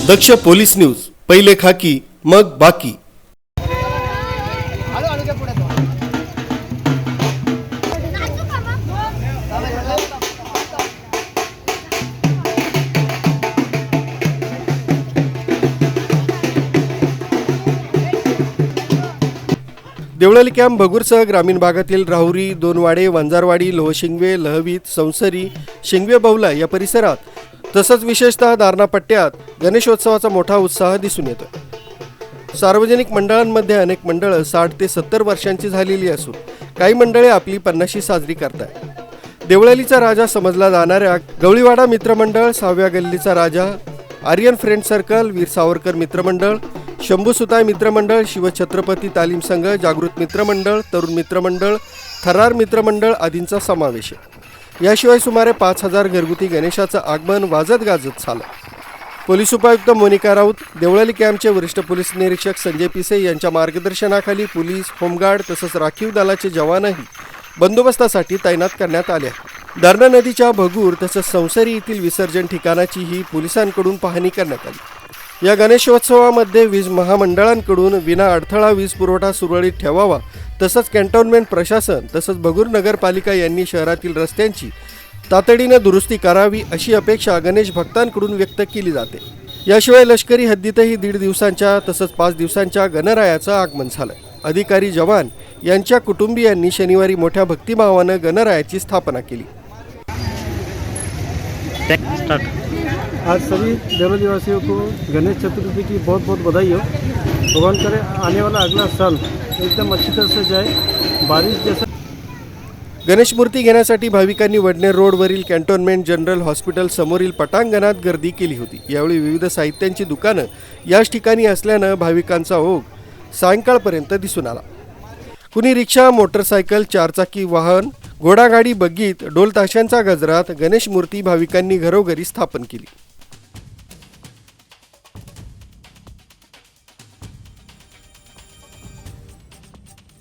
दक्ष police news, पहिले खाकी मग बाकी। देवळाली कॅम्प भगूरसह ग्रामीण भागातील राहुरी, दोनवाडे, वंजारवाडी, लोहशिंगवे, लहवीत, संसरी, शिंगवे बहुला या परिसरात तसंच विशेषतः दारणा पट्ट्यात गणेशोत्सवाचा मोठा उत्साह दिसून येतो। सार्वजनिक मंडळांमध्ये अनेक मंडळं 60 ते 70 वर्षांची झालेली असून काही मंडळे आपली 50शी साजरी करतात। देवळालीचा राजा समजला जाणाऱ्या गवळीवाडा मित्रमंडळ, 6व्या गल्लीचा राजा, आर्यन फ्रेंड सर्कल, वीर सावरकर मित्रमंडळ, शंभू सुताय मित्रमंडळ, शिवछत्रपती तालीम संघ, जागृत मित्रमंडळ, तरुण मित्रमंडळ, थरार मित्रमंडळ आदींचा समावेश आहे। याशिवाय सुमारे 5000 घरगुती गणेशाचं आगमन वाजत गाजत झालं। पोलीस उपायुक्त मोनिका राऊत, देवळाली कॅम्पचे वरिष्ठ पोलीस निरीक्षक संजय पिसे यांच्या मार्गदर्शनाखाली पोलीस, होमगार्ड तसंच राखीव दलाचे जवानही बंदोबस्तासाठी तैनात करण्यात आले आहेत। दारणा नदीच्या भगूर तसंच संसरी येथील विसर्जन ठिकाणाचीही पोलिसांकडून पाहणी करण्यात आली। या गणेशोत्सवामध्ये वीज महामंडळांकडून विना अडथळा वीज पुरवठा सुरळीत ठेवावा तसंच कॅन्टोन्मेंट प्रशासन तसंच भगूर नगरपालिका यांनी शहरातील रस्त्यांची तातडीने दुरुस्ती करावी अशी अपेक्षा गणेश भक्तांकडून व्यक्त केली जाते। याशिवाय लष्करी हद्दीतही 1.5 दिवसांच्या तसंच 5 दिवसांच्या गणरायाचं आगमन झालं। अधिकारी जवान यांच्या कुटुंबियांनी शनिवारी मोठ्या भक्तिभावानं गणरायाची स्थापना केली। आज सभी देवळाली वासियों को गणेश चतुर्थी की बहुत बहुत बधाई हो। भगवान करे आने वाला अगला साल एकदम अच्छी तरह से जाए, बारिश जैसा। गणेश मूर्ती घेण्यासाठी भाविकांनी वडनेर रोडवरील कॅन्टोन्मेंट जनरल हॉस्पिटल समोरील पटांगणात गर्दी केली होती। यावेळी विविध साहित्यांची दुकानं याच ठिकाणी असल्यानं भाविकांचा ओघ सायंकाळपर्यंत दिसून आला। कुणी रिक्षा, मोटरसायकल, चारचाकी वाहन, घोडागाडी बग्गीत ढोल ताशांच्या गजरात गणेश मूर्ती भाविकांनी घरोघरी स्थापन केली।